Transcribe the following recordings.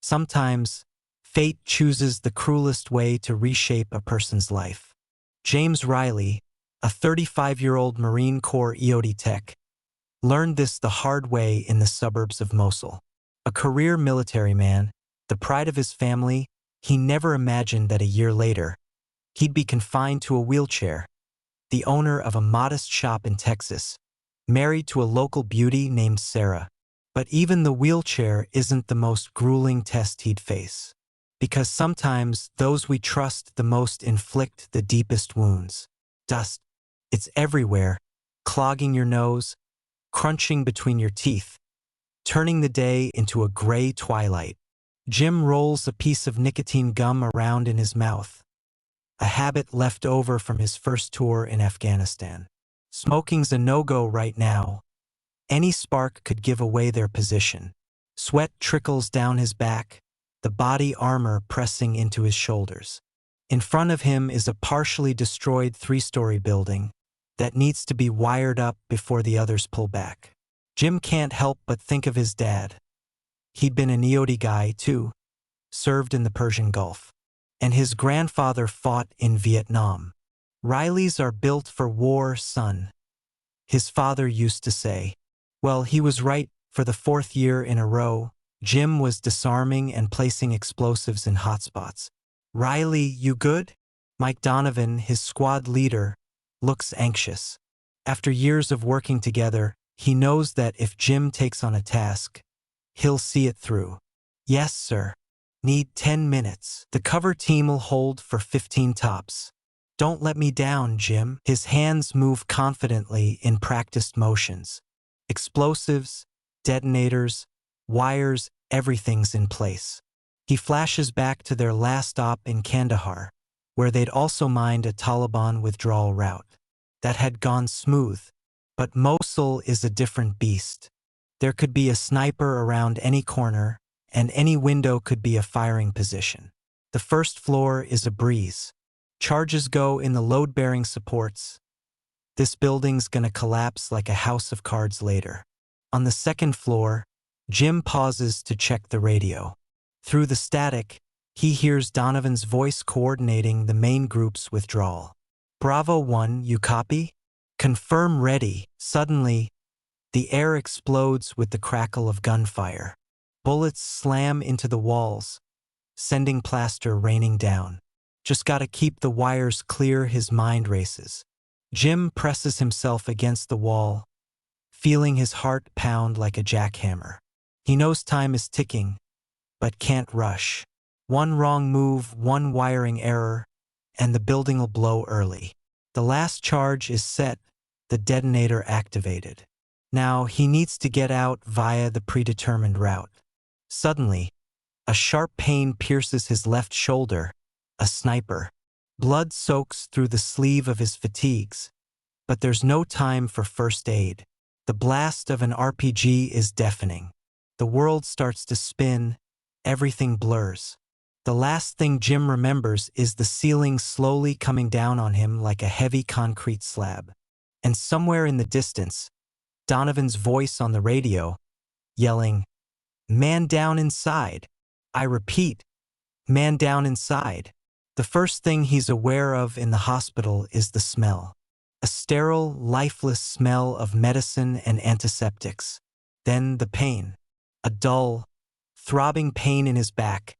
Sometimes, fate chooses the cruelest way to reshape a person's life. James Riley, a 35-year-old Marine Corps EOD tech, learned this the hard way in the suburbs of Mosul. A career military man, the pride of his family, he never imagined that a year later, he'd be confined to a wheelchair, the owner of a modest shop in Texas, married to a local beauty named Sarah. But even the wheelchair isn't the most grueling test he'd face. Because sometimes those we trust the most inflict the deepest wounds. Dust. It's everywhere, clogging your nose, crunching between your teeth, turning the day into a gray twilight. Jim rolls a piece of nicotine gum around in his mouth, a habit left over from his first tour in Afghanistan. Smoking's a no-go right now. Any spark could give away their position. Sweat trickles down his back, the body armor pressing into his shoulders. In front of him is a partially destroyed 3-story building that needs to be wired up before the others pull back. Jim can't help but think of his dad. He'd been an EOD guy, too, served in the Persian Gulf. And his grandfather fought in Vietnam. Rileys are built for war, son, his father used to say. Well, he was right. For the 4th year in a row, Jim was disarming and placing explosives in hotspots. Riley, you good? Mike Donovan, his squad leader, looks anxious. After years of working together, he knows that if Jim takes on a task, he'll see it through. Yes, sir. Need 10 minutes. The cover team will hold for 15 tops. Don't let me down, Jim. His hands move confidently in practiced motions. Explosives, detonators, wires, everything's in place. He flashes back to their last stop in Kandahar, where they'd also mined a Taliban withdrawal route. That had gone smooth. But Mosul is a different beast. There could be a sniper around any corner, and any window could be a firing position. The first floor is a breeze. Charges go in the load-bearing supports. This building's gonna collapse like a house of cards later. On the second floor, Jim pauses to check the radio. Through the static, he hears Donovan's voice coordinating the main group's withdrawal. Bravo 1, you copy? Confirm ready. Suddenly, the air explodes with the crackle of gunfire. Bullets slam into the walls, sending plaster raining down. Just gotta keep the wires clear, his mind races. Jim presses himself against the wall, feeling his heart pound like a jackhammer. He knows time is ticking, but can't rush. One wrong move, one wiring error, and the building will blow early. The last charge is set, the detonator activated. Now he needs to get out via the predetermined route. Suddenly, a sharp pain pierces his left shoulder, a sniper. Blood soaks through the sleeve of his fatigues, but there's no time for first aid. The blast of an RPG is deafening. The world starts to spin, everything blurs. The last thing Jim remembers is the ceiling slowly coming down on him like a heavy concrete slab. And somewhere in the distance, Donovan's voice on the radio, yelling, "Man down inside." I repeat, man down inside. The first thing he's aware of in the hospital is the smell. A sterile, lifeless smell of medicine and antiseptics. Then the pain. A dull, throbbing pain in his back,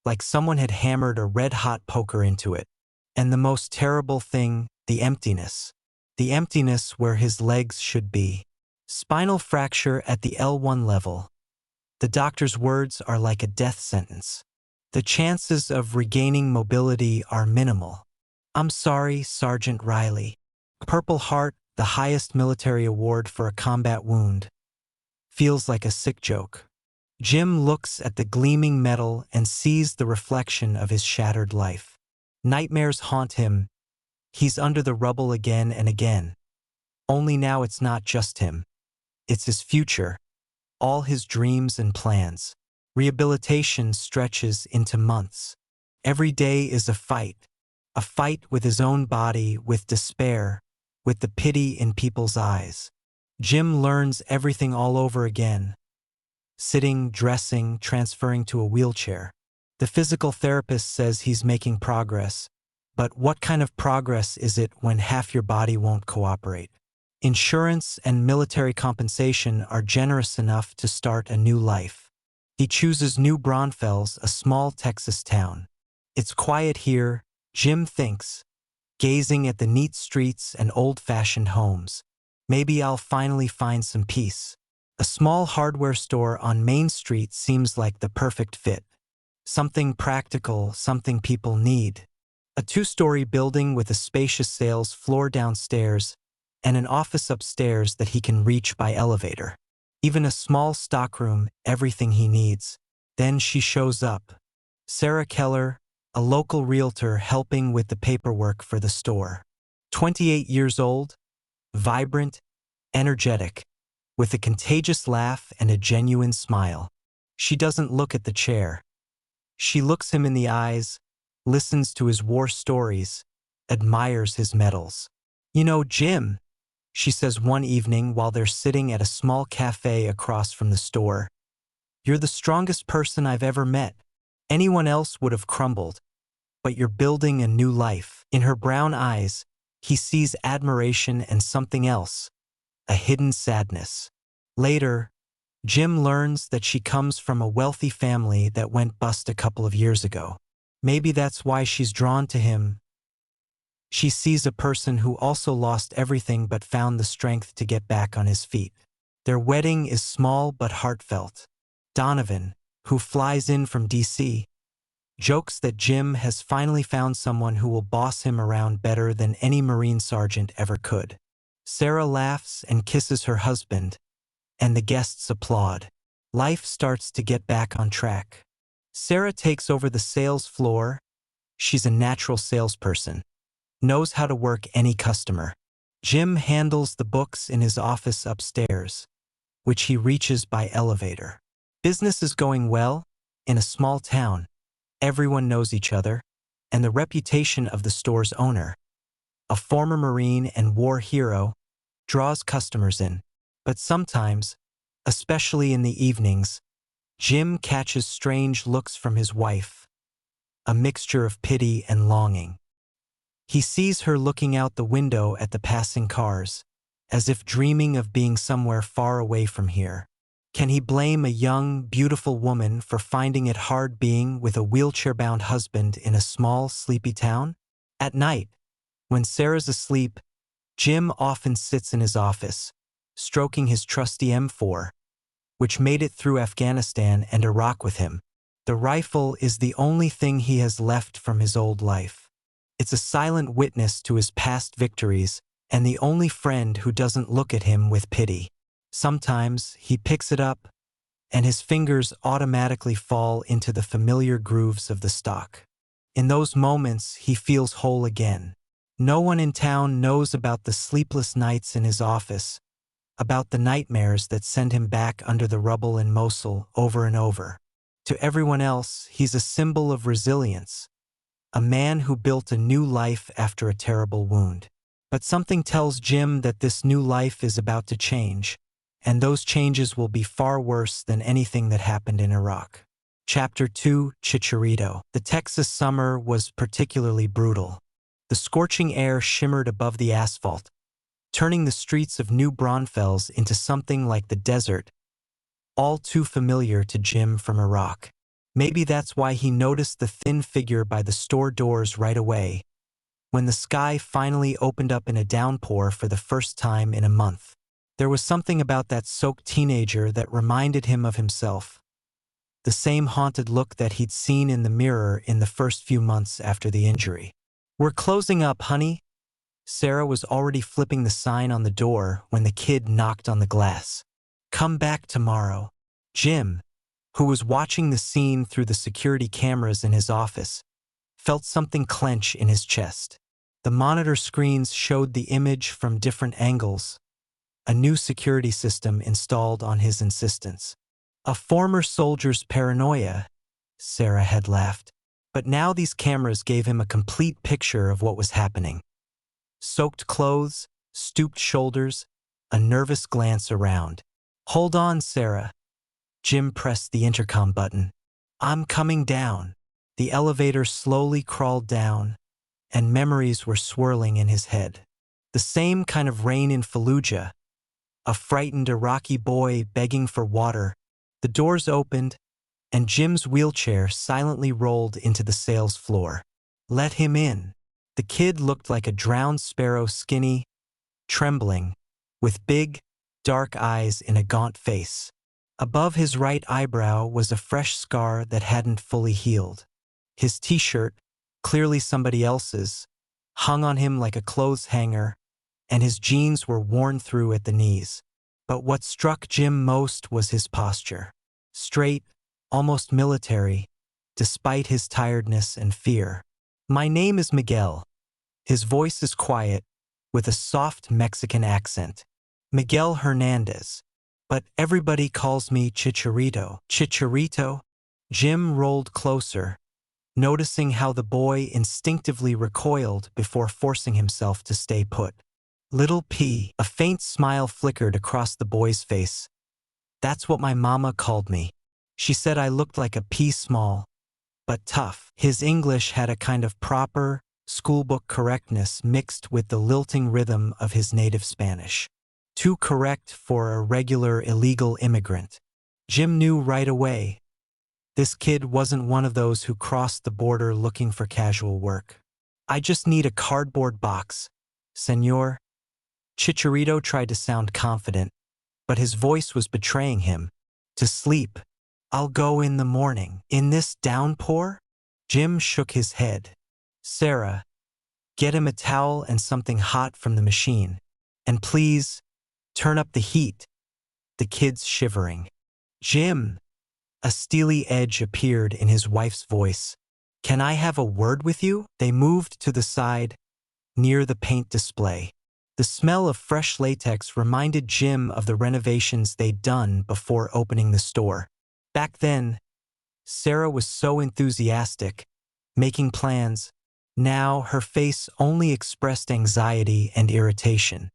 like someone had hammered a red-hot poker into it. And the most terrible thing, the emptiness. The emptiness where his legs should be. Spinal fracture at the L1 level. The doctor's words are like a death sentence. The chances of regaining mobility are minimal. I'm sorry, Sergeant Riley. Purple Heart, the highest military award for a combat wound, feels like a sick joke. Jim looks at the gleaming metal and sees the reflection of his shattered life. Nightmares haunt him. He's under the rubble again and again. Only now it's not just him. It's his future, all his dreams and plans. Rehabilitation stretches into months. Every day is a fight with his own body, with despair, with the pity in people's eyes. Jim learns everything all over again. sitting, dressing, transferring to a wheelchair. The physical therapist says he's making progress, but what kind of progress is it when half your body won't cooperate? Insurance and military compensation are generous enough to start a new life. He chooses New Braunfels, a small Texas town. It's quiet here, Jim thinks, gazing at the neat streets and old-fashioned homes. Maybe I'll finally find some peace. A small hardware store on Main Street seems like the perfect fit. Something practical, something people need. A two-story building with a spacious sales floor downstairs and an office upstairs that he can reach by elevator. Even a small stockroom, everything he needs. Then she shows up. Sarah Keller, a local realtor helping with the paperwork for the store. 28 years old, vibrant, energetic, with a contagious laugh and a genuine smile. She doesn't look at the chair. She looks him in the eyes, listens to his war stories, admires his medals. "You know, Jim," she says one evening while they're sitting at a small cafe across from the store, "you're the strongest person I've ever met. Anyone else would have crumbled, but you're building a new life." In her brown eyes, he sees admiration and something else, a hidden sadness. Later, Jim learns that she comes from a wealthy family that went bust a couple of years ago. Maybe that's why she's drawn to him. She sees a person who also lost everything but found the strength to get back on his feet. Their wedding is small but heartfelt. Donovan, who flies in from DC, jokes that Jim has finally found someone who will boss him around better than any Marine sergeant ever could. Sarah laughs and kisses her husband, and the guests applaud. Life starts to get back on track. Sarah takes over the sales floor. She's a natural salesperson, knows how to work any customer. Jim handles the books in his office upstairs, which he reaches by elevator. Business is going well. In a small town, everyone knows each other, and the reputation of the store's owner, a former Marine and war hero, draws customers in. But sometimes, especially in the evenings, Jim catches strange looks from his wife, a mixture of pity and longing. He sees her looking out the window at the passing cars, as if dreaming of being somewhere far away from here. Can he blame a young, beautiful woman for finding it hard being with a wheelchair-bound husband in a small, sleepy town? At night, when Sarah's asleep, Jim often sits in his office, stroking his trusty M4, which made it through Afghanistan and Iraq with him. The rifle is the only thing he has left from his old life. It's a silent witness to his past victories and the only friend who doesn't look at him with pity. Sometimes he picks it up, and his fingers automatically fall into the familiar grooves of the stock. In those moments, he feels whole again. No one in town knows about the sleepless nights in his office, about the nightmares that send him back under the rubble in Mosul over and over. To everyone else, he's a symbol of resilience, a man who built a new life after a terrible wound. But something tells Jim that this new life is about to change, and those changes will be far worse than anything that happened in Iraq. Chapter 2, Chicharito. The Texas summer was particularly brutal. The scorching air shimmered above the asphalt, turning the streets of New Braunfels into something like the desert, all too familiar to Jim from Iraq. Maybe that's why he noticed the thin figure by the store doors right away, when the sky finally opened up in a downpour for the first time in a month. There was something about that soaked teenager that reminded him of himself, the same haunted look that he'd seen in the mirror in the first few months after the injury. "We're closing up, honey." Sarah was already flipping the sign on the door when the kid knocked on the glass. "Come back tomorrow." Jim, who was watching the scene through the security cameras in his office, felt something clench in his chest. The monitor screens showed the image from different angles, a new security system installed on his insistence. A former soldier's paranoia, Sarah had laughed. But now these cameras gave him a complete picture of what was happening. Soaked clothes, stooped shoulders, a nervous glance around. "Hold on, Sarah." Jim pressed the intercom button. I'm coming down. The elevator slowly crawled down, and memories were swirling in his head. The same kind of rain in Fallujah, a frightened Iraqi boy begging for water. The doors opened, and Jim's wheelchair silently rolled into the sales floor. Let him in. The kid looked like a drowned sparrow, skinny, trembling, with big, dark eyes in a gaunt face. Above his right eyebrow was a fresh scar that hadn't fully healed. His t-shirt, clearly somebody else's, hung on him like a clothes hanger, and his jeans were worn through at the knees. But what struck Jim most was his posture. Straight, almost military, despite his tiredness and fear. My name is Miguel. His voice is quiet, with a soft Mexican accent. Miguel Hernandez. But everybody calls me Chicharito. Chicharito? Jim rolled closer, noticing how the boy instinctively recoiled before forcing himself to stay put. Little P. A faint smile flickered across the boy's face. That's what my mama called me. She said I looked like a pea small, but tough. His English had a kind of proper, schoolbook correctness mixed with the lilting rhythm of his native Spanish. Too correct for a regular illegal immigrant. Jim knew right away. This kid wasn't one of those who crossed the border looking for casual work. I just need a cardboard box, senor. Chicharito tried to sound confident, but his voice was betraying him. To sleep. I'll go in the morning. In this downpour? Jim shook his head. Sarah, get him a towel and something hot from the machine. And please, turn up the heat. The kid's shivering. Jim! A steely edge appeared in his wife's voice. Can I have a word with you? They moved to the side, near the paint display. The smell of fresh latex reminded Jim of the renovations they'd done before opening the store. Back then, Sarah was so enthusiastic, making plans. Now her face only expressed anxiety and irritation.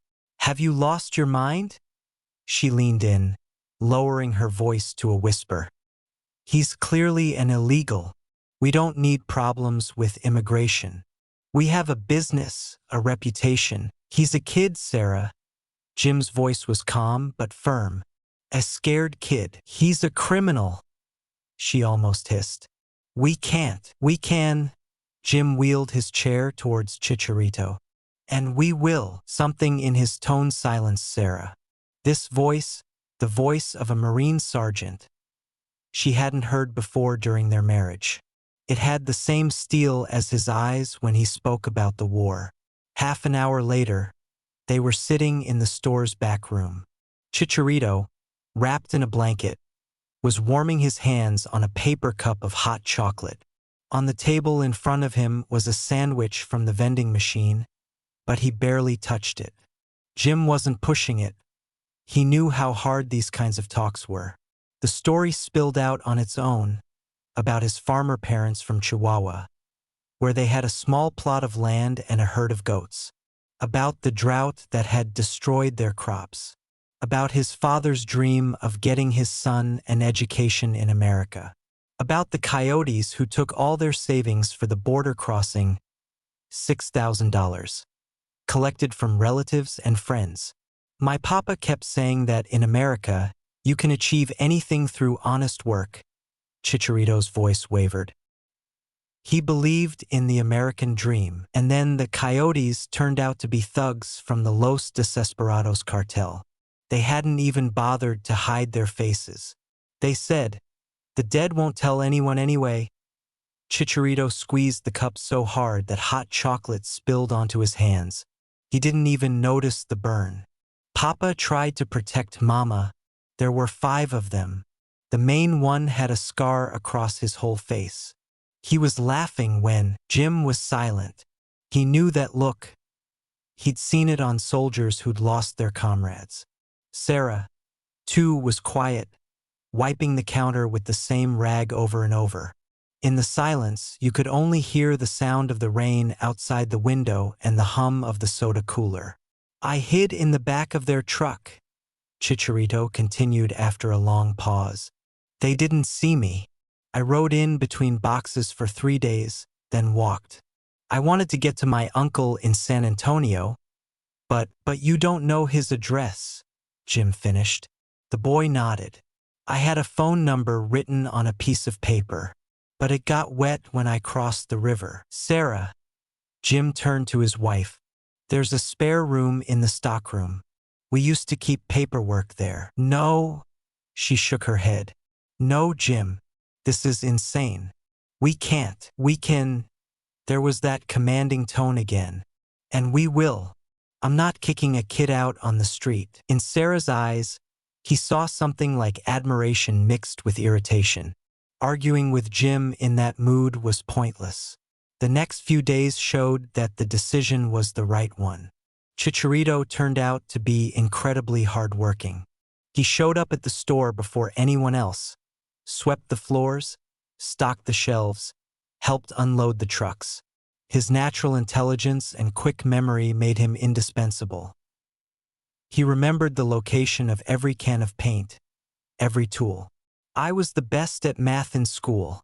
Have you lost your mind? She leaned in, lowering her voice to a whisper. He's clearly an illegal. We don't need problems with immigration. We have a business, a reputation. He's a kid, Sarah. Jim's voice was calm but firm. A scared kid. He's a criminal, she almost hissed. We can't. We can. Jim wheeled his chair towards Chicharito. And we will. Something in his tone silenced Sarah. This voice, the voice of a Marine sergeant, she hadn't heard before during their marriage. It had the same steel as his eyes when he spoke about the war. Half an hour later, they were sitting in the store's back room. Chicharito, wrapped in a blanket, was warming his hands on a paper cup of hot chocolate. On the table in front of him was a sandwich from the vending machine, but he barely touched it. Jim wasn't pushing it. He knew how hard these kinds of talks were. The story spilled out on its own, about his farmer parents from Chihuahua, where they had a small plot of land and a herd of goats, about the drought that had destroyed their crops, about his father's dream of getting his son an education in America, about the coyotes who took all their savings for the border crossing, $6,000, collected from relatives and friends. My papa kept saying that in America, you can achieve anything through honest work. Chicharito's voice wavered. He believed in the American dream, and then the coyotes turned out to be thugs from the Los Desesperados cartel. They hadn't even bothered to hide their faces. They said, the dead won't tell anyone anyway. Chicharito squeezed the cup so hard that hot chocolate spilled onto his hands. He didn't even notice the burn. Papa tried to protect Mama. There were 5 of them. The main one had a scar across his whole face. He was laughing when Jim was silent. He knew that look. He'd seen it on soldiers who'd lost their comrades. Sarah, too, was quiet, wiping the counter with the same rag over and over. In the silence, you could only hear the sound of the rain outside the window and the hum of the soda cooler. I hid in the back of their truck, Chicharito continued after a long pause. They didn't see me. I rode in between boxes for 3 days, then walked. I wanted to get to my uncle in San Antonio, but you don't know his address, Jim finished. The boy nodded. I had a phone number written on a piece of paper, but it got wet when I crossed the river. Sarah, Jim turned to his wife. There's a spare room in the stockroom. We used to keep paperwork there. No, she shook her head. No, Jim, this is insane. We can't. We can. There was that commanding tone again. And we will. I'm not kicking a kid out on the street. In Sarah's eyes, he saw something like admiration mixed with irritation. Arguing with Jim in that mood was pointless. The next few days showed that the decision was the right one. Chicharito turned out to be incredibly hardworking. He showed up at the store before anyone else, swept the floors, stocked the shelves, helped unload the trucks. His natural intelligence and quick memory made him indispensable. He remembered the location of every can of paint, every tool. I was the best at math in school,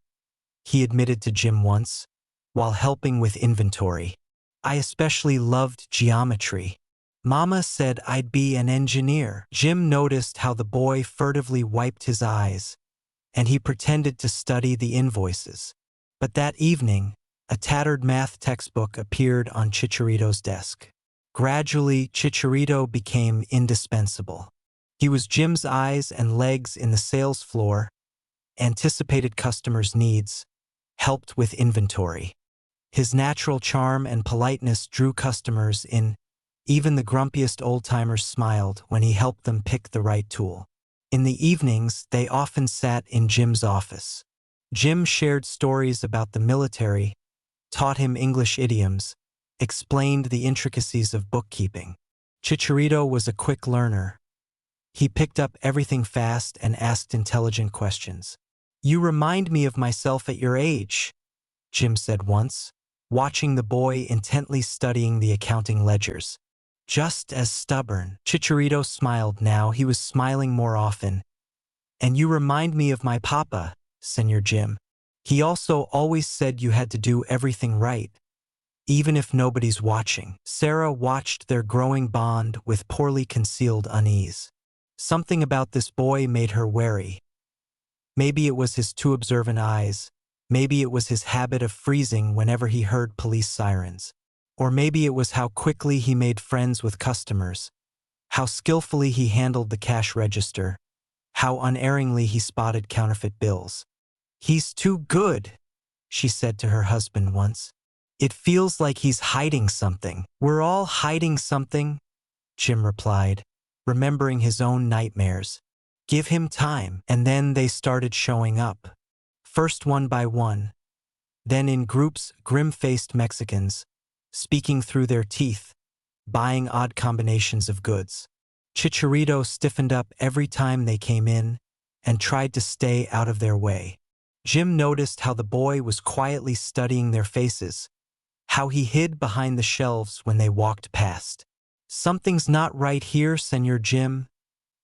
he admitted to Jim once, while helping with inventory. I especially loved geometry. Mama said I'd be an engineer. Jim noticed how the boy furtively wiped his eyes, and he pretended to study the invoices. But that evening, a tattered math textbook appeared on Chicharito's desk. Gradually, Chicharito became indispensable. He was Jim's eyes and legs in the sales floor, anticipated customers' needs, helped with inventory. His natural charm and politeness drew customers in. Even the grumpiest old-timers smiled when he helped them pick the right tool. In the evenings, they often sat in Jim's office. Jim shared stories about the military, taught him English idioms, explained the intricacies of bookkeeping. Chicharito was a quick learner. He picked up everything fast and asked intelligent questions. "You remind me of myself at your age," Jim said once, watching the boy intently studying the accounting ledgers. "Just as stubborn." Chicharito smiled now. He was smiling more often. "And you remind me of my papa, Senor Jim. He also always said you had to do everything right, even if nobody's watching." Sarah watched their growing bond with poorly concealed unease. Something about this boy made her wary. Maybe it was his too observant eyes. Maybe it was his habit of freezing whenever he heard police sirens. Or maybe it was how quickly he made friends with customers, how skillfully he handled the cash register, how unerringly he spotted counterfeit bills. "He's too good," she said to her husband once. "It feels like he's hiding something." "We're all hiding something," Jim replied, remembering his own nightmares. "Give him time." And then they started showing up. First one by one, then in groups, grim-faced Mexicans, speaking through their teeth, buying odd combinations of goods. Chicharito stiffened up every time they came in and tried to stay out of their way. Jim noticed how the boy was quietly studying their faces, how he hid behind the shelves when they walked past. "Something's not right here, Senor Jim,"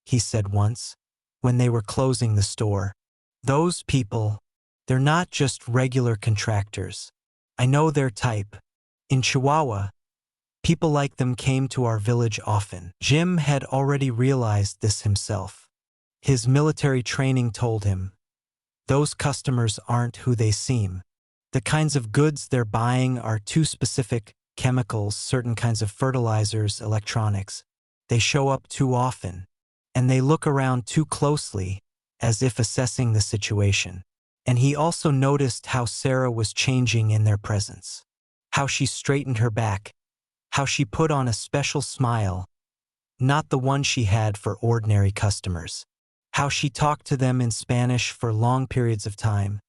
he said once, when they were closing the store. "Those people, they're not just regular contractors. I know their type. In Chihuahua, people like them came to our village often." Jim had already realized this himself. His military training told him, those customers aren't who they seem. The kinds of goods they're buying are too specific: chemicals, certain kinds of fertilizers, electronics. They show up too often, and they look around too closely, as if assessing the situation. And he also noticed how Sarah was changing in their presence. How she straightened her back, how she put on a special smile, not the one she had for ordinary customers. How she talked to them in Spanish for long periods of time,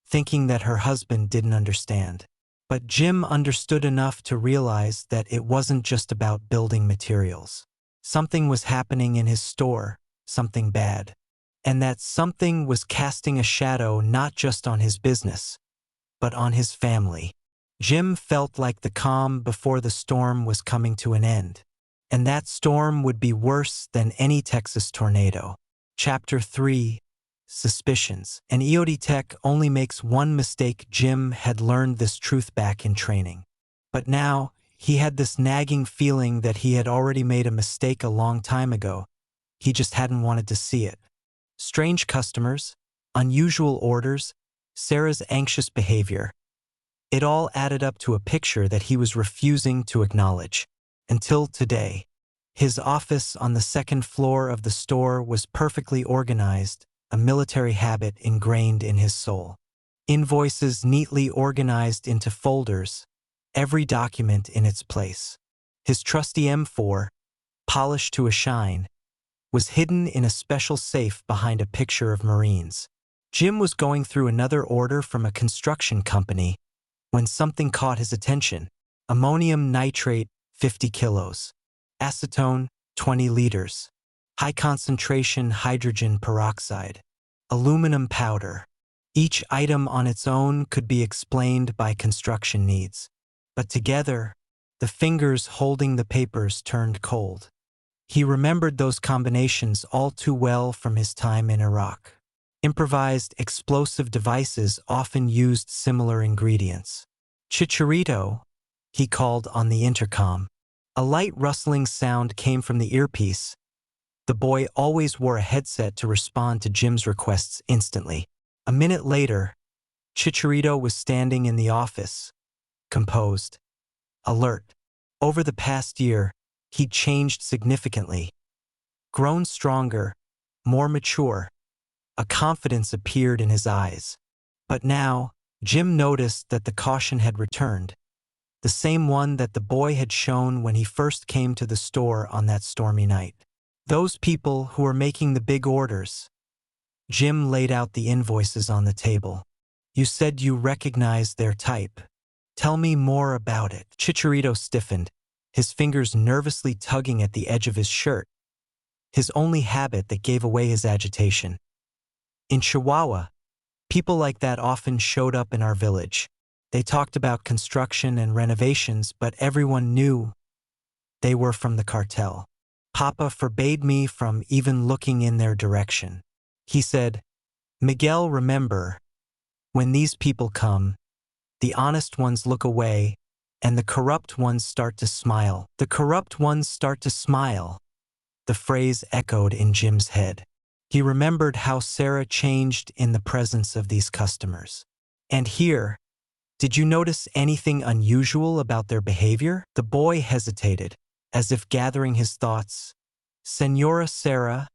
thinking that her husband didn't understand. But Jim understood enough to realize that it wasn't just about building materials. Something was happening in his store, something bad. And that something was casting a shadow not just on his business, but on his family. Jim felt like the calm before the storm was coming to an end. And that storm would be worse than any Texas tornado. Chapter 3. suspicions. An EOD tech only makes one mistake. Jim had learned this truth back in training. But now, he had this nagging feeling that he had already made a mistake a long time ago. He just hadn't wanted to see it. Strange customers, unusual orders, Sarah's anxious behavior. It all added up to a picture that he was refusing to acknowledge. Until today. His office on the second floor of the store was perfectly organized, a military habit ingrained in his soul. Invoices neatly organized into folders, every document in its place. His trusty M4, polished to a shine, was hidden in a special safe behind a picture of Marines. Jim was going through another order from a construction company when something caught his attention. Ammonium nitrate, 50 kilos. Acetone, 20 liters. High-concentration hydrogen peroxide. Aluminum powder. Each item on its own could be explained by construction needs. But together, the fingers holding the papers turned cold. He remembered those combinations all too well from his time in Iraq. Improvised explosive devices often used similar ingredients. Chicharito, he called on the intercom. A light rustling sound came from the earpiece. The boy always wore a headset to respond to Jim's requests instantly. A minute later, Chicharito was standing in the office, composed, alert. Over the past year, he'd changed significantly. Grown stronger, more mature. A confidence appeared in his eyes. But now, Jim noticed that the caution had returned. The same one that the boy had shown when he first came to the store on that stormy night. Those people who were making the big orders. Jim laid out the invoices on the table. You said you recognized their type. Tell me more about it. Chicharito stiffened, his fingers nervously tugging at the edge of his shirt, his only habit that gave away his agitation. In Chihuahua, people like that often showed up in our village. They talked about construction and renovations, but everyone knew they were from the cartel. Papa forbade me from even looking in their direction. He said, Miguel, remember, when these people come, the honest ones look away, and the corrupt ones start to smile. The corrupt ones start to smile. The phrase echoed in Jim's head. He remembered how Sarah changed in the presence of these customers. And here, did you notice anything unusual about their behavior? The boy hesitated, as if gathering his thoughts. Senora Sarah,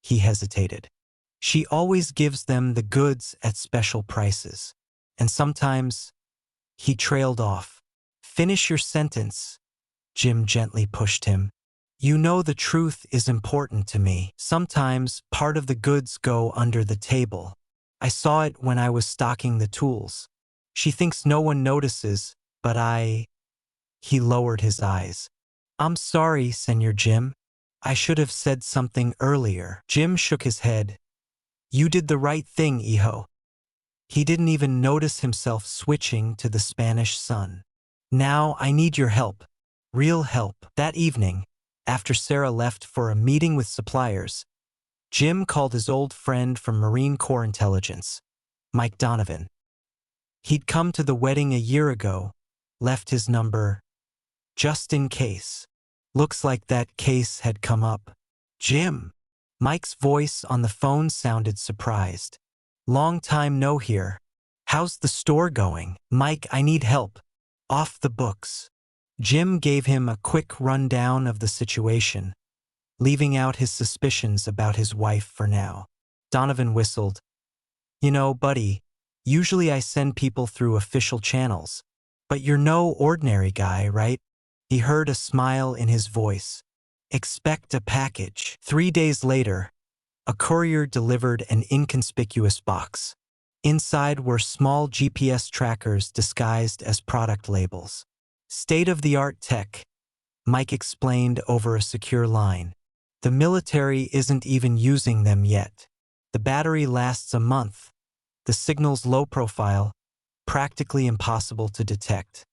he hesitated. She always gives them the goods at special prices. And sometimes, he trailed off. Finish your sentence, Jim gently pushed him. You know the truth is important to me. Sometimes, part of the goods go under the table. I saw it when I was stocking the tools. She thinks no one notices, but He lowered his eyes. I'm sorry, Senor Jim. I should have said something earlier. Jim shook his head. You did the right thing, hijo. He didn't even notice himself switching to the Spanish sun. Now I need your help. Real help. That evening, after Sarah left for a meeting with suppliers, Jim called his old friend from Marine Corps Intelligence, Mike Donovan. He'd come to the wedding a year ago, left his number, just in case. Looks like that case had come up. Jim. Mike's voice on the phone sounded surprised. Long time no hear. How's the store going? Mike, I need help. Off the books. Jim gave him a quick rundown of the situation, leaving out his suspicions about his wife for now. Donovan whistled. You know, buddy, usually I send people through official channels, but you're no ordinary guy, right? He heard a smile in his voice. Expect a package. 3 days later, a courier delivered an inconspicuous box. Inside were small GPS trackers disguised as product labels. State-of-the-art tech, Mike explained over a secure line. The military isn't even using them yet. The battery lasts a month. The signal's low profile, practically impossible to detect.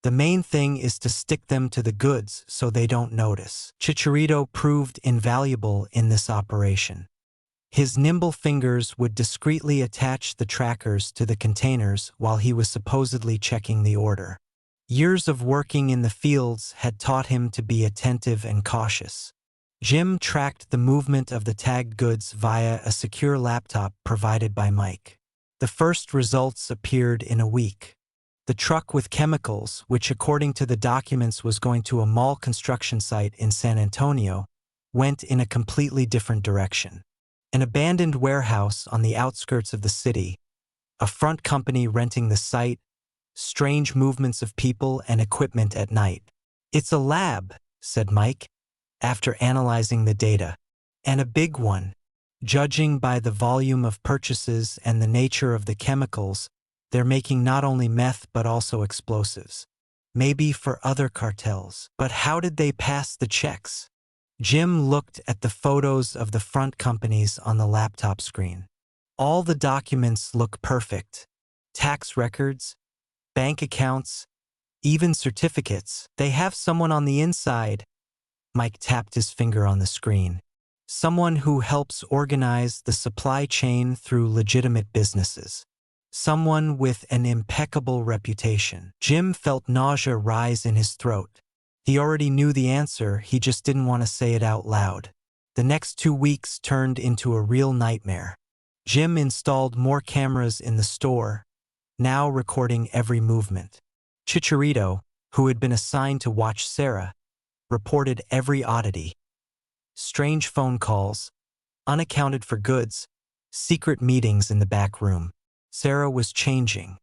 The main thing is to stick them to the goods so they don't notice. Chicharito proved invaluable in this operation. His nimble fingers would discreetly attach the trackers to the containers while he was supposedly checking the order. Years of working in the fields had taught him to be attentive and cautious. Jim tracked the movement of the tagged goods via a secure laptop provided by Mike. The first results appeared in a week. The truck with chemicals, which according to the documents was going to a mall construction site in San Antonio, went in a completely different direction. An abandoned warehouse on the outskirts of the city, a front company renting the site, strange movements of people and equipment at night. "It's a lab," said Mike, after analyzing the data. "And a big one. Judging by the volume of purchases and the nature of the chemicals, they're making not only meth but also explosives. Maybe for other cartels. But how did they pass the checks?" Jim looked at the photos of the front companies on the laptop screen. All the documents look perfect. Tax records, bank accounts, even certificates. "They have someone on the inside." Mike tapped his finger on the screen. "Someone who helps organize the supply chain through legitimate businesses. Someone with an impeccable reputation." Jim felt nausea rise in his throat. He already knew the answer, he just didn't want to say it out loud. The next 2 weeks turned into a real nightmare. Jim installed more cameras in the store, now recording every movement. Chicharito, who had been assigned to watch Sarah, reported every oddity. Strange phone calls, unaccounted for goods, secret meetings in the back room. Sarah was changing.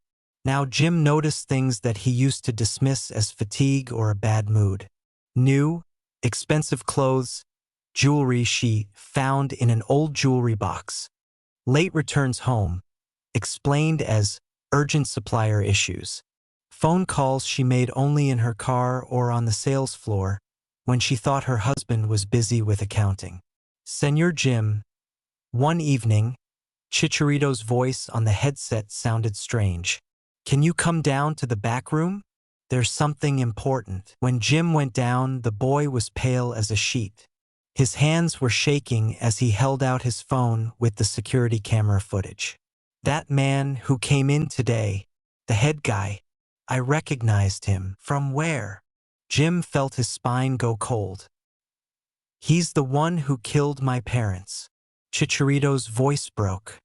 Now Jim noticed things that he used to dismiss as fatigue or a bad mood. New, expensive clothes, jewelry she found in an old jewelry box. Late returns home, explained as urgent supplier issues. Phone calls she made only in her car or on the sales floor when she thought her husband was busy with accounting. "Senor Jim." One evening, Chicharito's voice on the headset sounded strange. "Can you come down to the back room? There's something important." When Jim went down, the boy was pale as a sheet. His hands were shaking as he held out his phone with the security camera footage. "That man who came in today, the head guy, I recognized him." "From where?" Jim felt his spine go cold. "He's the one who killed my parents." Chicharito's voice broke.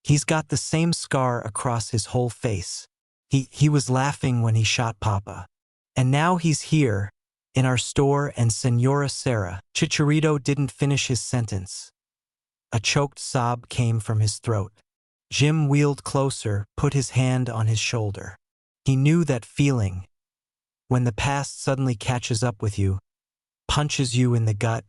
"He's got the same scar across his whole face. He was laughing when he shot Papa. And now he's here, in our store, and Senora Sarah." Chicharito didn't finish his sentence. A choked sob came from his throat. Jim wheeled closer, put his hand on his shoulder. He knew that feeling, when the past suddenly catches up with you, punches you in the gut,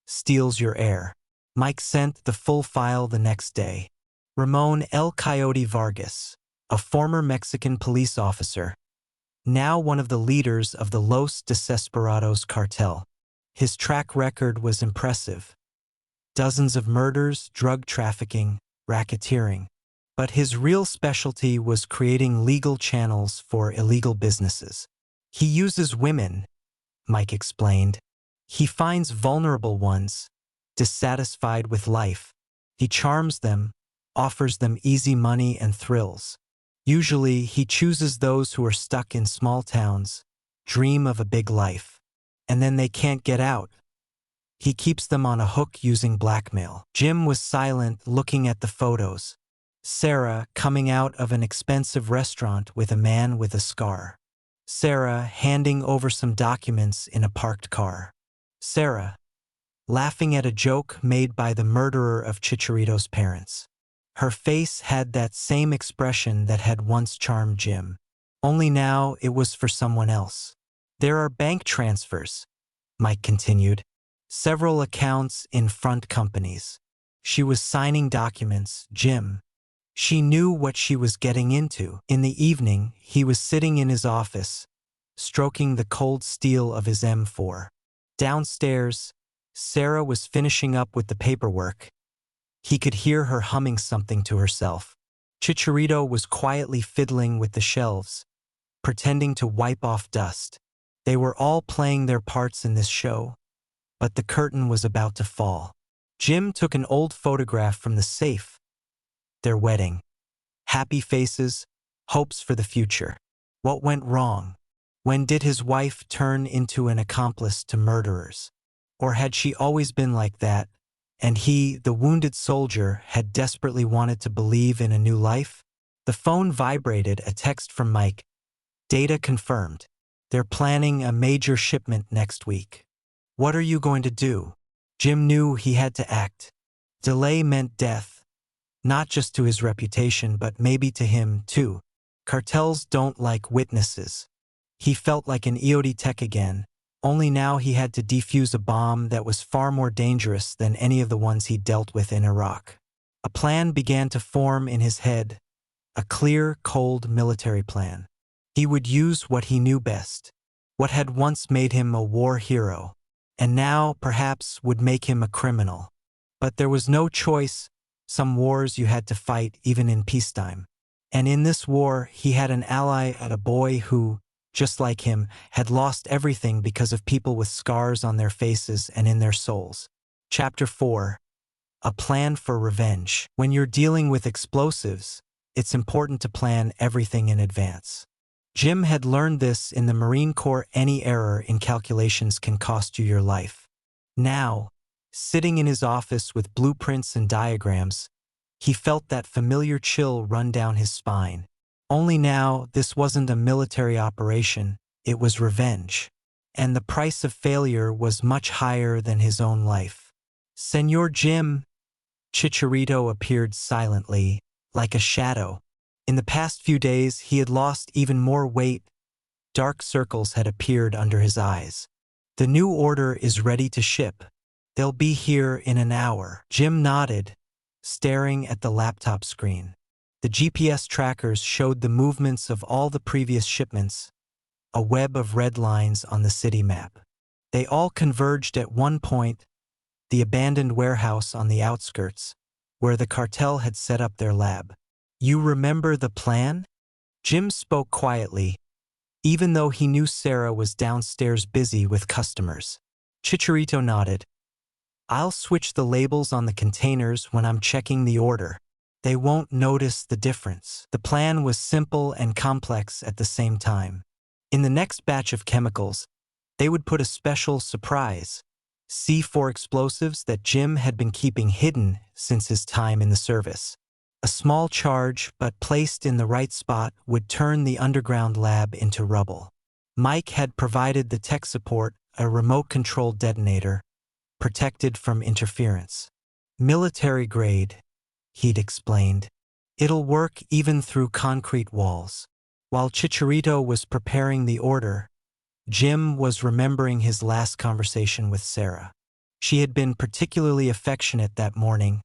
steals your air. Mike sent the full file the next day. Ramon El Coyote Vargas, a former Mexican police officer, now one of the leaders of the Los Desesperados cartel. His track record was impressive. Dozens of murders, drug trafficking, racketeering. But his real specialty was creating legal channels for illegal businesses. "He uses women," Mike explained. "He finds vulnerable ones, dissatisfied with life. He charms them, offers them easy money and thrills. Usually, he chooses those who are stuck in small towns, dream of a big life, and then they can't get out. He keeps them on a hook using blackmail." Jim was silent, looking at the photos. Sarah coming out of an expensive restaurant with a man with a scar. Sarah handing over some documents in a parked car. Sarah laughing at a joke made by the murderer of Chicharito's parents. Her face had that same expression that had once charmed Jim. Only now it was for someone else. "There are bank transfers," Mike continued. "Several accounts in front companies. She was signing documents, Jim. She knew what she was getting into." In the evening, he was sitting in his office, stroking the cold steel of his M4. Downstairs, Sarah was finishing up with the paperwork. He could hear her humming something to herself. Chicharito was quietly fiddling with the shelves, pretending to wipe off dust. They were all playing their parts in this show, but the curtain was about to fall. Jim took an old photograph from the safe. Their wedding. Happy faces, hopes for the future. What went wrong? When did his wife turn into an accomplice to murderers? Or had she always been like that, and he, the wounded soldier, had desperately wanted to believe in a new life? The phone vibrated, a text from Mike. Data confirmed. They're planning a major shipment next week. What are you going to do? Jim knew he had to act. Delay meant death, not just to his reputation, but maybe to him, too. Cartels don't like witnesses. He felt like an EOD tech again, only now he had to defuse a bomb that was far more dangerous than any of the ones he dealt with in Iraq. A plan began to form in his head, a clear, cold military plan. He would use what he knew best, what had once made him a war hero, and now, perhaps, would make him a criminal. But there was no choice. Some wars you had to fight even in peacetime. And in this war, he had an ally, a boy who, just like him, had lost everything because of people with scars on their faces and in their souls. Chapter 4. A Plan for Revenge. When you're dealing with explosives, it's important to plan everything in advance. Jim had learned this in the Marine Corps. Any error in calculations can cost you your life. Now, sitting in his office with blueprints and diagrams, he felt that familiar chill run down his spine. Only now, this wasn't a military operation, it was revenge. And the price of failure was much higher than his own life. Senor Jim, Chicharito appeared silently, like a shadow. In the past few days, he had lost even more weight. Dark circles had appeared under his eyes. The new order is ready to ship. They'll be here in an hour. Jim nodded, staring at the laptop screen. The GPS trackers showed the movements of all the previous shipments, a web of red lines on the city map. They all converged at one point, the abandoned warehouse on the outskirts, where the cartel had set up their lab. You remember the plan? Jim spoke quietly, even though he knew Sarah was downstairs busy with customers. Chicharito nodded. I'll switch the labels on the containers when I'm checking the order. They won't notice the difference. The plan was simple and complex at the same time. In the next batch of chemicals, they would put a special surprise, C4 explosives that Jim had been keeping hidden since his time in the service. A small charge, but placed in the right spot, would turn the underground lab into rubble. Mike had provided the tech support, a remote-controlled detonator, protected from interference. Military grade, he'd explained. It'll work even through concrete walls. While Chicharito was preparing the order, Jim was remembering his last conversation with Sarah. She had been particularly affectionate that morning,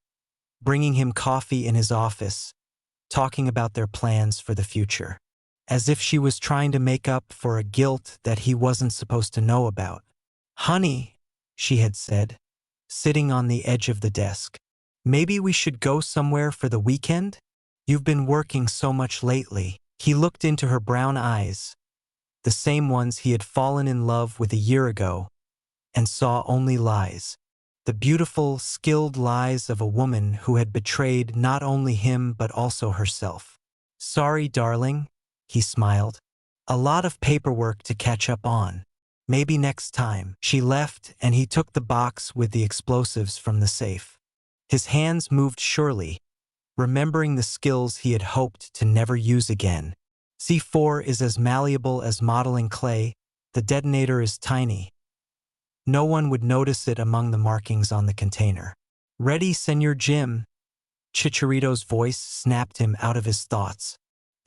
bringing him coffee in his office, talking about their plans for the future, as if she was trying to make up for a guilt that he wasn't supposed to know about. Honey, she had said, sitting on the edge of the desk, maybe we should go somewhere for the weekend? You've been working so much lately. He looked into her brown eyes, the same ones he had fallen in love with a year ago, and saw only lies. The beautiful, skilled lies of a woman who had betrayed not only him but also herself. Sorry, darling, he smiled. A lot of paperwork to catch up on. Maybe next time. She left, and he took the box with the explosives from the safe. His hands moved surely, remembering the skills he had hoped to never use again. C4 is as malleable as modeling clay. The detonator is tiny. No one would notice it among the markings on the container. Ready, Senor Jim? Chicharito's voice snapped him out of his thoughts.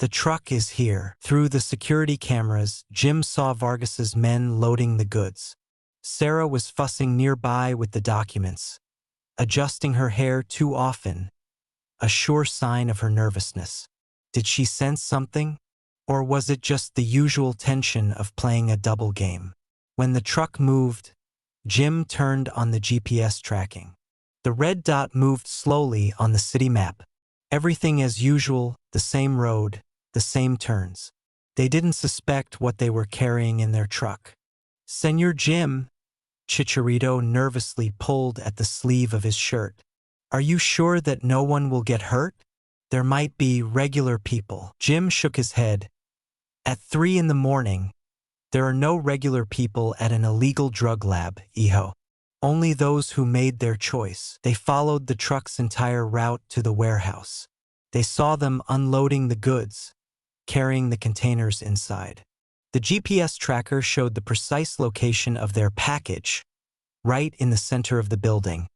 The truck is here. Through the security cameras, Jim saw Vargas's men loading the goods. Sarah was fussing nearby with the documents, adjusting her hair too often, a sure sign of her nervousness. Did she sense something? Or was it just the usual tension of playing a double game? When the truck moved, Jim turned on the GPS tracking. The red dot moved slowly on the city map. Everything as usual, the same road, the same turns. They didn't suspect what they were carrying in their truck. Senor Jim, Chicharito nervously pulled at the sleeve of his shirt. "Are you sure that no one will get hurt? There might be regular people." Jim shook his head. "At 3 in the morning, there are no regular people at an illegal drug lab, Iho. Only those who made their choice." They followed the truck's entire route to the warehouse. They saw them unloading the goods, carrying the containers inside. The GPS tracker showed the precise location of their package, right in the center of the building,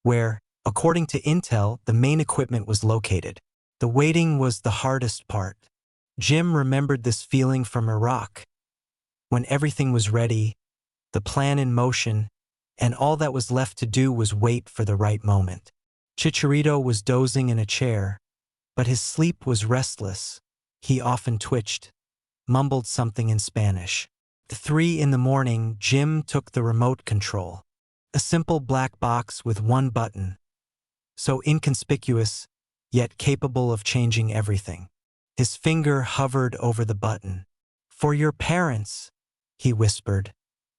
where, according to intel, the main equipment was located. The waiting was the hardest part. Jim remembered this feeling from Iraq, when everything was ready, the plan in motion, and all that was left to do was wait for the right moment. Chicharito was dozing in a chair, but his sleep was restless. He often twitched, mumbled something in Spanish. At 3 in the morning, Jim took the remote control. A simple black box with one button, so inconspicuous, yet capable of changing everything. His finger hovered over the button. "For your parents," he whispered,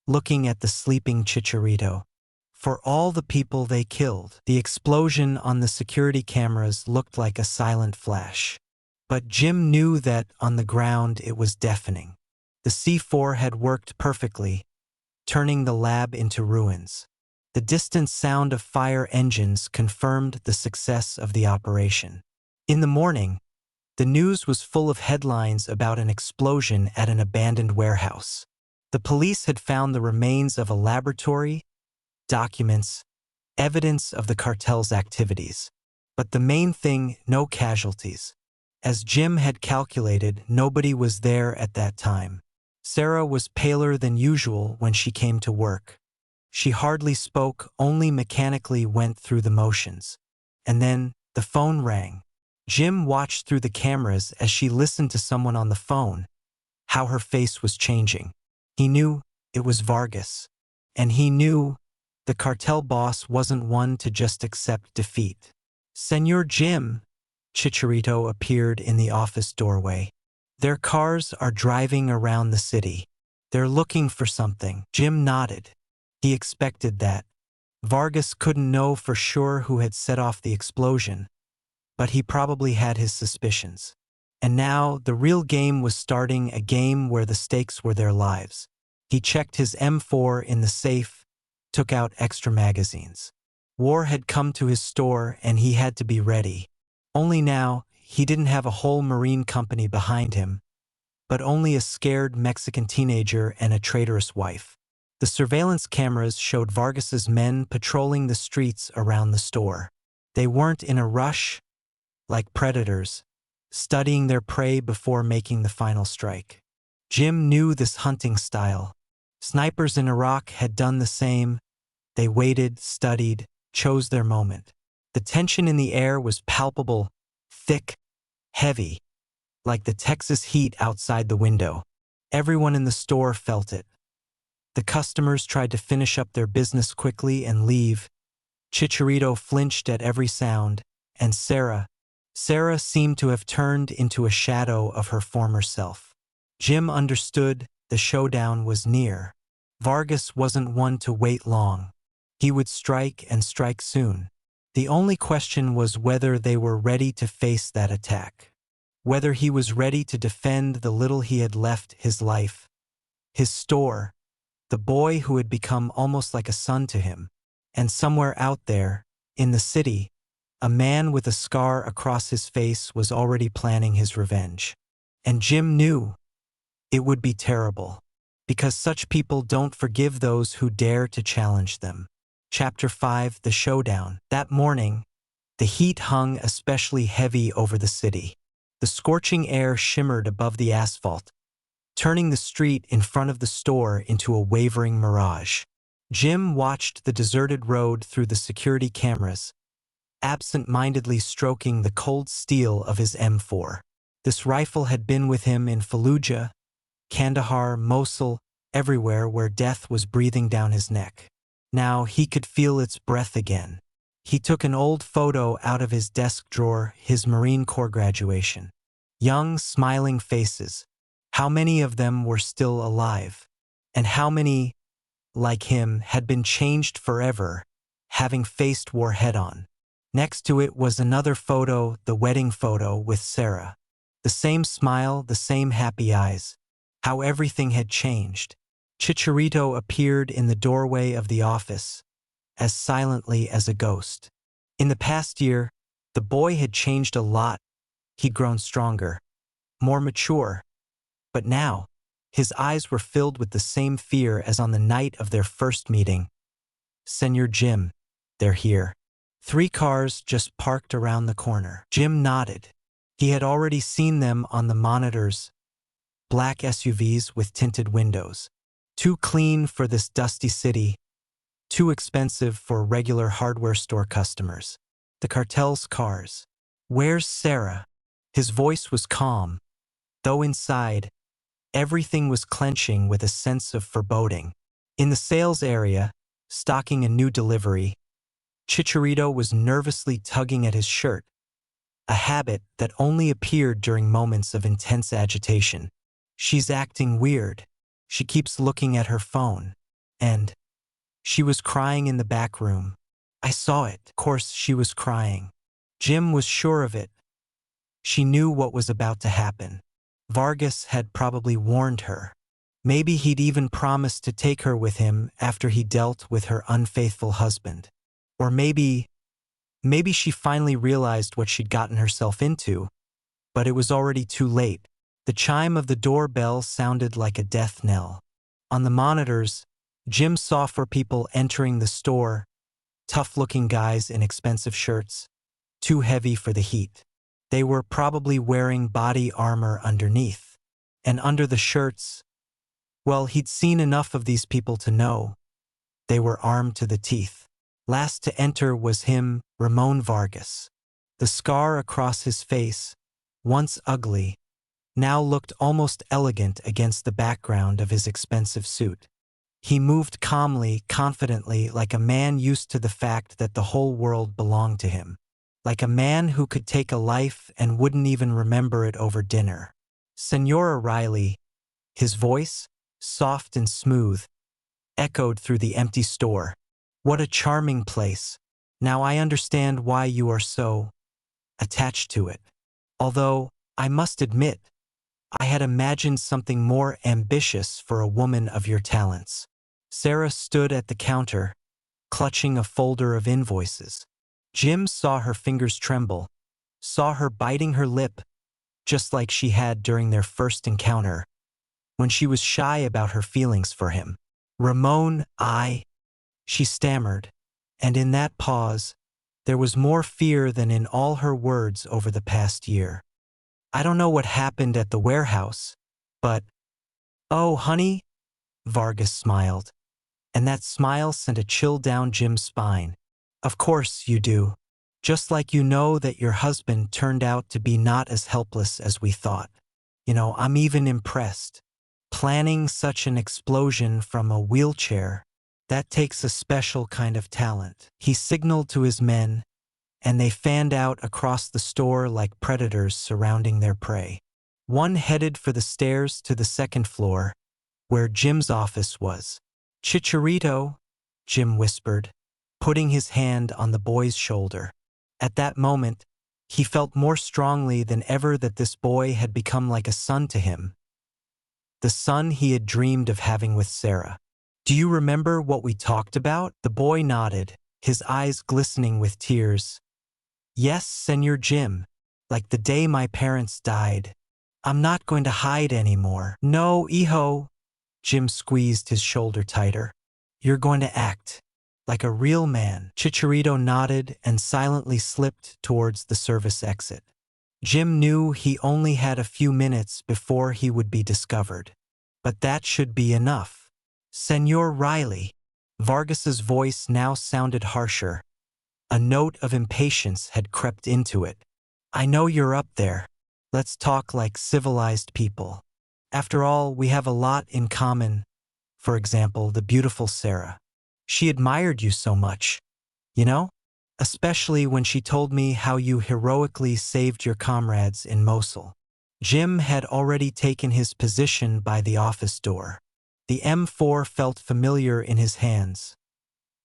looking at the sleeping Chicharito. "For all the people they killed." The explosion on the security cameras looked like a silent flash. But Jim knew that on the ground it was deafening. The C4 had worked perfectly, turning the lab into ruins. The distant sound of fire engines confirmed the success of the operation. In the morning, the news was full of headlines about an explosion at an abandoned warehouse. The police had found the remains of a laboratory, documents, evidence of the cartel's activities. But the main thing, no casualties. As Jim had calculated, nobody was there at that time. Sarah was paler than usual when she came to work. She hardly spoke, only mechanically went through the motions. And then the phone rang. Jim watched through the cameras as she listened to someone on the phone, how her face was changing. He knew it was Vargas. And he knew the cartel boss wasn't one to just accept defeat. "Senor Jim," Chicharito appeared in the office doorway. "Their cars are driving around the city. They're looking for something." Jim nodded. He expected that. Vargas couldn't know for sure who had set off the explosion, but he probably had his suspicions. And now the real game was starting, a game where the stakes were their lives. He checked his M4 in the safe, took out extra magazines. War had come to his store and he had to be ready. Only now, he didn't have a whole Marine company behind him, but only a scared Mexican teenager and a traitorous wife. The surveillance cameras showed Vargas's men patrolling the streets around the store. They weren't in a rush, like predators, studying their prey before making the final strike. Jim knew this hunting style. Snipers in Iraq had done the same. They waited, studied, chose their moment. The tension in the air was palpable, thick, heavy, like the Texas heat outside the window. Everyone in the store felt it. The customers tried to finish up their business quickly and leave. Chicharito flinched at every sound, and Sarah seemed to have turned into a shadow of her former self. Jim understood the showdown was near. Vargas wasn't one to wait long. He would strike and strike soon. The only question was whether they were ready to face that attack. Whether he was ready to defend the little he had left, his life, his store, the boy who had become almost like a son to him. And somewhere out there, in the city, a man with a scar across his face was already planning his revenge. And Jim knew it would be terrible, because such people don't forgive those who dare to challenge them. Chapter 5: The Showdown. That morning, the heat hung especially heavy over the city. The scorching air shimmered above the asphalt, turning the street in front of the store into a wavering mirage. Jim watched the deserted road through the security cameras, absent-mindedly stroking the cold steel of his M4. This rifle had been with him in Fallujah, Kandahar, Mosul, everywhere where death was breathing down his neck. Now he could feel its breath again. He took an old photo out of his desk drawer, his Marine Corps graduation. Young, smiling faces. How many of them were still alive? And how many like him, had been changed forever, having faced war head-on. Next to it was another photo, the wedding photo with Sarah. The same smile, the same happy eyes. How everything had changed. Chicharito appeared in the doorway of the office, as silently as a ghost. In the past year, the boy had changed a lot. He'd grown stronger, more mature. But now, his eyes were filled with the same fear as on the night of their first meeting. "Senor Jim, they're here." 3 cars just parked around the corner. Jim nodded. He had already seen them on the monitors. Black SUVs with tinted windows. Too clean for this dusty city. Too expensive for regular hardware store customers. The cartel's cars. "Where's Sarah?" His voice was calm, though inside, everything was clenching with a sense of foreboding. In the sales area, stocking a new delivery, Chicharito was nervously tugging at his shirt, a habit that only appeared during moments of intense agitation. "She's acting weird. She keeps looking at her phone. And she was crying in the back room. I saw it. Of course she was crying." Jim was sure of it. She knew what was about to happen. Vargas had probably warned her. Maybe he'd even promised to take her with him after he dealt with her unfaithful husband. Or maybe she finally realized what she'd gotten herself into, but it was already too late. The chime of the doorbell sounded like a death knell. On the monitors, Jim saw 4 people entering the store, tough-looking guys in expensive shirts, too heavy for the heat. They were probably wearing body armor underneath. And under the shirts, well, he'd seen enough of these people to know they were armed to the teeth. Last to enter was him, Ramon Vargas. The scar across his face, once ugly, now looked almost elegant against the background of his expensive suit. He moved calmly, confidently, like a man used to the fact that the whole world belonged to him. Like a man who could take a life and wouldn't even remember it over dinner. "Senora Riley," his voice, soft and smooth, echoed through the empty store. "What a charming place. Now I understand why you are so attached to it. Although, I must admit, I had imagined something more ambitious for a woman of your talents." Sarah stood at the counter, clutching a folder of invoices. Jim saw her fingers tremble, saw her biting her lip, just like she had during their first encounter, when she was shy about her feelings for him. "Ramon, she stammered, and in that pause, there was more fear than in all her words over the past year. "I don't know what happened at the warehouse, but—" "Oh, honey," Vargas smiled, and that smile sent a chill down Jim's spine. "Of course you do. Just like you know that your husband turned out to be not as helpless as we thought. I'm even impressed. Planning such an explosion from a wheelchair, that takes a special kind of talent." He signaled to his men, and they fanned out across the store like predators surrounding their prey. One headed for the stairs to the 2nd floor, where Jim's office was. "Chicharito," Jim whispered, putting his hand on the boy's shoulder. At that moment, he felt more strongly than ever that this boy had become like a son to him. The son he had dreamed of having with Sarah. "Do you remember what we talked about?" The boy nodded, his eyes glistening with tears. "Yes, Senor Jim. Like the day my parents died. I'm not going to hide anymore." "No, hijo." Jim squeezed his shoulder tighter. "You're going to act like a real man." Chicharito nodded and silently slipped towards the service exit. Jim knew he only had a few minutes before he would be discovered. But that should be enough. "Senor Riley." Vargas's voice now sounded harsher. A note of impatience had crept into it. "I know you're up there. Let's talk like civilized people. After all, we have a lot in common. For example, the beautiful Sarah. She admired you so much, especially when she told me how you heroically saved your comrades in Mosul." Jim had already taken his position by the office door. The M4 felt familiar in his hands.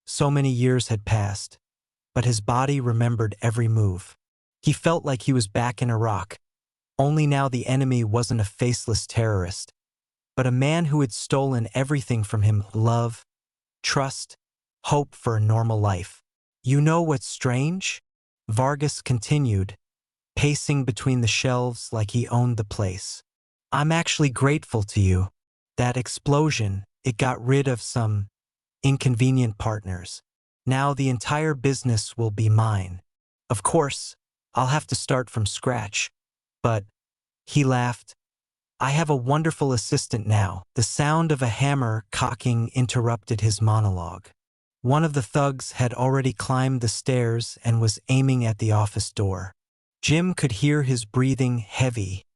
So many years had passed, but his body remembered every move. He felt like he was back in Iraq, only now the enemy wasn't a faceless terrorist, but a man who had stolen everything from him: love, trust, hope for a normal life. You know what's strange? Vargas continued, pacing between the shelves like he owned the place. I'm actually grateful to you. That explosion, it got rid of some inconvenient partners. Now the entire business will be mine. Of course, I'll have to start from scratch. But, he laughed, I have a wonderful assistant now. The sound of a hammer cocking interrupted his monologue. One of the thugs had already climbed the stairs and was aiming at the office door. Jim could hear his breathing, heavy,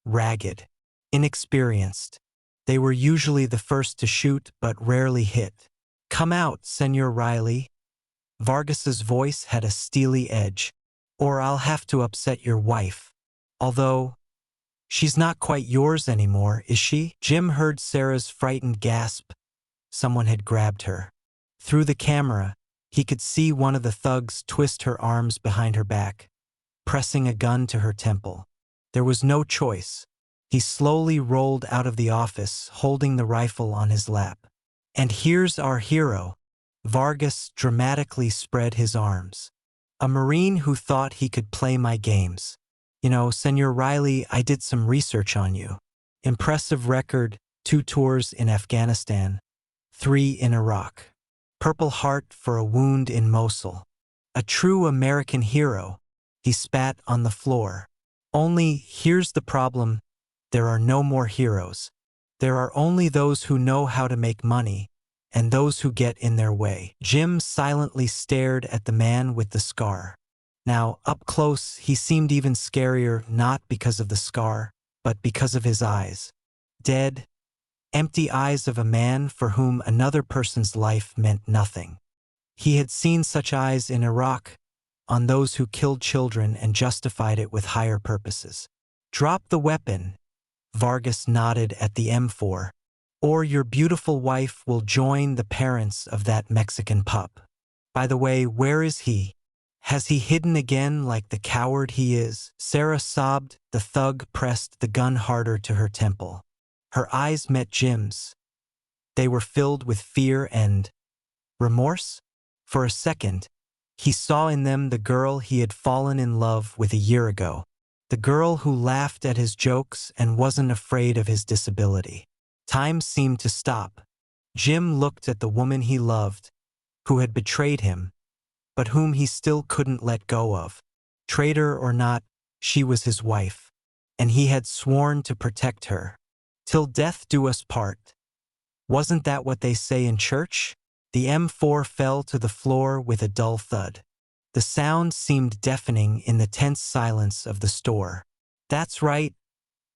ragged, inexperienced. They were usually the first to shoot but rarely hit. Come out, Senor Riley. Vargas's voice had a steely edge. Or I'll have to upset your wife. Although, she's not quite yours anymore, is she? Jim heard Sarah's frightened gasp. Someone had grabbed her. Through the camera, he could see one of the thugs twist her arms behind her back, pressing a gun to her temple. There was no choice. He slowly rolled out of the office, holding the rifle on his lap. And here's our hero. Vargas dramatically spread his arms. A Marine who thought he could play my games. You know, Senor Riley, I did some research on you. Impressive record, 2 tours in Afghanistan, 3 in Iraq. Purple Heart for a wound in Mosul. A true American hero. He spat on the floor. Only, here's the problem, there are no more heroes. There are only those who know how to make money, and those who get in their way. Jim silently stared at the man with the scar. Now, up close, he seemed even scarier, not because of the scar, but because of his eyes. Dead, empty eyes of a man for whom another person's life meant nothing. He had seen such eyes in Iraq, on those who killed children and justified it with higher purposes. Drop the weapon, Vargas nodded at the M4, or your beautiful wife will join the parents of that Mexican pup. By the way, where is he? Has he hidden again like the coward he is? Sarah sobbed. The thug pressed the gun harder to her temple. Her eyes met Jim's. They were filled with fear and remorse. For a second, he saw in them the girl he had fallen in love with a year ago. The girl who laughed at his jokes and wasn't afraid of his disability. Time seemed to stop. Jim looked at the woman he loved, who had betrayed him, but whom he still couldn't let go of. Traitor or not, she was his wife, and he had sworn to protect her. Till death do us part. Wasn't that what they say in church? The M4 fell to the floor with a dull thud. The sound seemed deafening in the tense silence of the store. That's right.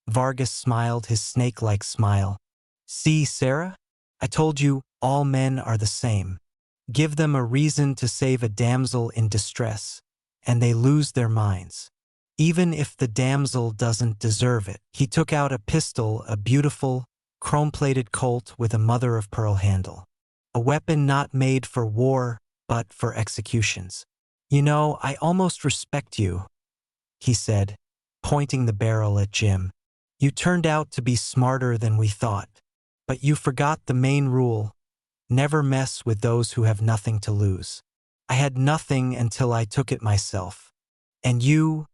Vargas smiled his snake-like smile. See, Sarah? I told you, all men are the same. Give them a reason to save a damsel in distress, and they lose their minds. Even if the damsel doesn't deserve it. He took out a pistol, a beautiful, chrome-plated Colt with a mother-of-pearl handle. A weapon not made for war, but for executions. You know, I almost respect you, he said, pointing the barrel at Jim. You turned out to be smarter than we thought. But you forgot the main rule. Never mess with those who have nothing to lose. I had nothing until I took it myself. And you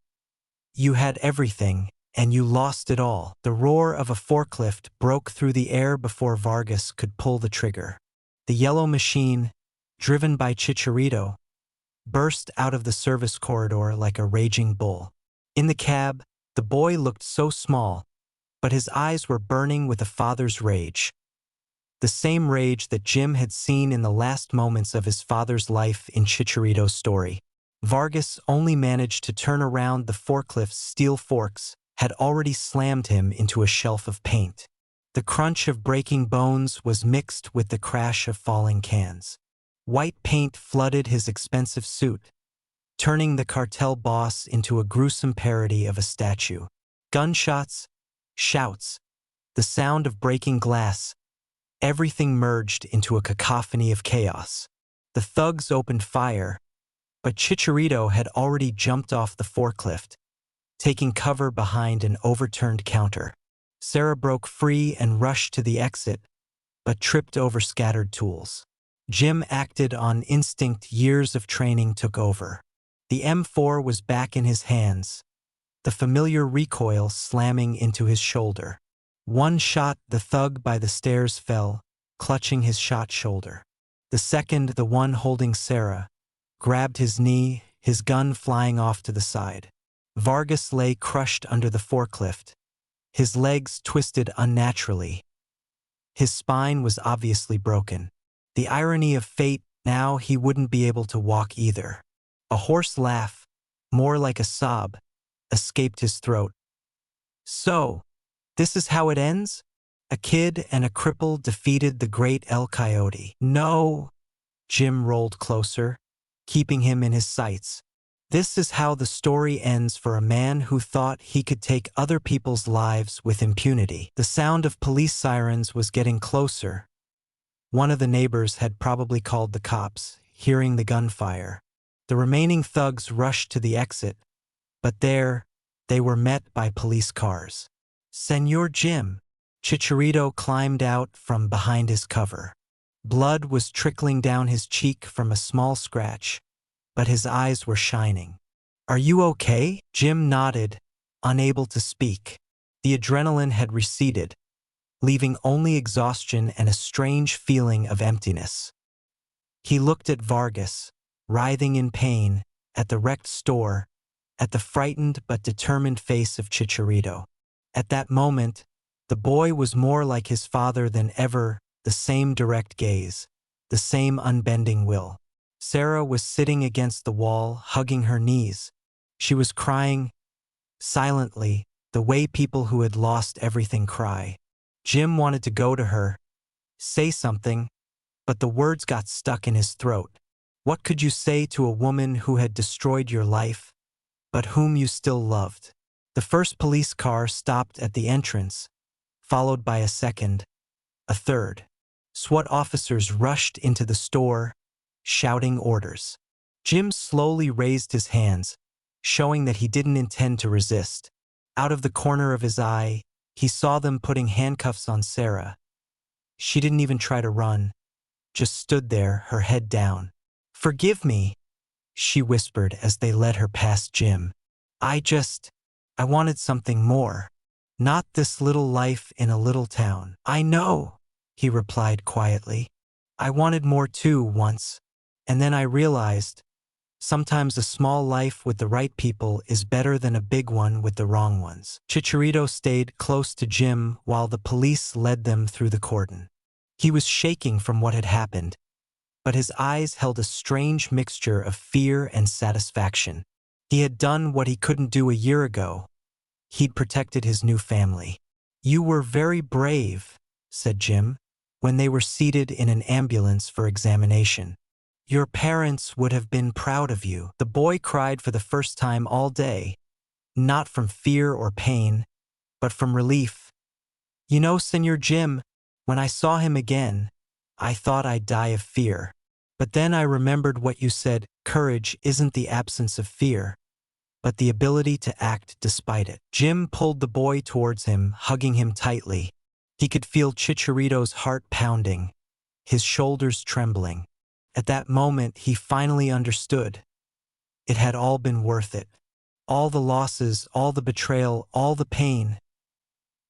had everything, and you lost it all. The roar of a forklift broke through the air before Vargas could pull the trigger. The yellow machine, driven by Chicharito, burst out of the service corridor like a raging bull. In the cab, the boy looked so small, but his eyes were burning with a father's rage. The same rage that Jim had seen in the last moments of his father's life in Chicharito's story. Vargas only managed to turn around. The forklift's steel forks had already slammed him into a shelf of paint. The crunch of breaking bones was mixed with the crash of falling cans. White paint flooded his expensive suit, turning the cartel boss into a gruesome parody of a statue. Gunshots, shouts, the sound of breaking glass, Everything merged into a cacophony of chaos. The thugs opened fire, but Chicharito had already jumped off the forklift, taking cover behind an overturned counter. Sarah broke free and rushed to the exit, but tripped over scattered tools. Jim acted on instinct. Years of training took over. The M4 was back in his hands, the familiar recoil slamming into his shoulder. One shot, the thug by the stairs fell, clutching his shot shoulder. The second, the one holding Sarah, grabbed his knee, his gun flying off to the side. Vargas lay crushed under the forklift, his legs twisted unnaturally. His spine was obviously broken. The irony of fate, now he wouldn't be able to walk either. A hoarse laugh, more like a sob, escaped his throat. So, this is how it ends? A kid and a cripple defeated the great El Coyote. No! Jim rolled closer, keeping him in his sights. This is how the story ends for a man who thought he could take other people's lives with impunity. The sound of police sirens was getting closer. One of the neighbors had probably called the cops, hearing the gunfire. The remaining thugs rushed to the exit, but there, they were met by police cars. Senor Jim. Chicharito climbed out from behind his cover. Blood was trickling down his cheek from a small scratch, but his eyes were shining. Are you okay? Jim nodded, unable to speak. The adrenaline had receded, leaving only exhaustion and a strange feeling of emptiness. He looked at Vargas, writhing in pain, at the wrecked store, at the frightened but determined face of Chicharito. At that moment, the boy was more like his father than ever, the same direct gaze, the same unbending will. Sarah was sitting against the wall, hugging her knees. She was crying, silently, the way people who had lost everything cry. Jim wanted to go to her, say something, but the words got stuck in his throat. What could you say to a woman who had destroyed your life, but whom you still loved? The first police car stopped at the entrance, followed by a second, a third. SWAT officers rushed into the store, shouting orders. Jim slowly raised his hands, showing that he didn't intend to resist. Out of the corner of his eye, he saw them putting handcuffs on Sarah. She didn't even try to run, just stood there, her head down. "Forgive me," she whispered as they led her past Jim. I wanted something more. Not this little life in a little town." "I know," he replied quietly. "I wanted more too once. And then I realized, sometimes a small life with the right people is better than a big one with the wrong ones." Chicharito stayed close to Jim while the police led them through the cordon. He was shaking from what had happened, but his eyes held a strange mixture of fear and satisfaction. He had done what he couldn't do a year ago. He'd protected his new family. "You were very brave," said Jim, when they were seated in an ambulance for examination. "Your parents would have been proud of you." The boy cried for the first time all day, not from fear or pain, but from relief. "You know, Senor Jim, when I saw him again, I thought I'd die of fear. But then I remembered what you said, courage isn't the absence of fear, but the ability to act despite it." Jim pulled the boy towards him, hugging him tightly. He could feel Chicharito's heart pounding, his shoulders trembling. At that moment, he finally understood. It had all been worth it. All the losses, all the betrayal, all the pain.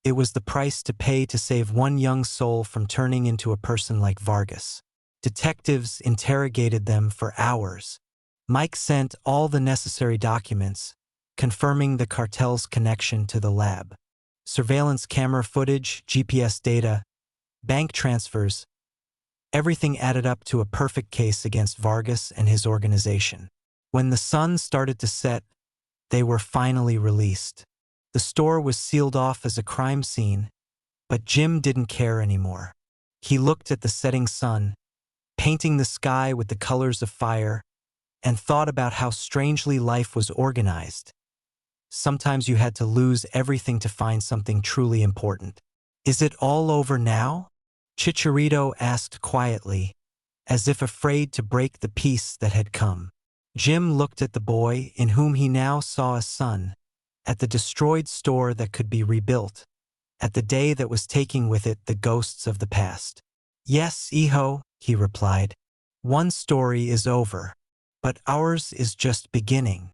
It was the price to pay to save one young soul from turning into a person like Vargas. Detectives interrogated them for hours. Mike sent all the necessary documents, confirming the cartel's connection to the lab. Surveillance camera footage, GPS data, bank transfers. Everything added up to a perfect case against Vargas and his organization. When the sun started to set, they were finally released. The store was sealed off as a crime scene, but Jim didn't care anymore. He looked at the setting sun, painting the sky with the colors of fire, and thought about how strangely life was organized. Sometimes you had to lose everything to find something truly important. Is it all over now? Chicharito asked quietly, as if afraid to break the peace that had come. Jim looked at the boy in whom he now saw a son, at the destroyed store that could be rebuilt, at the day that was taking with it the ghosts of the past. Yes, hijo, he replied. One story is over, but ours is just beginning.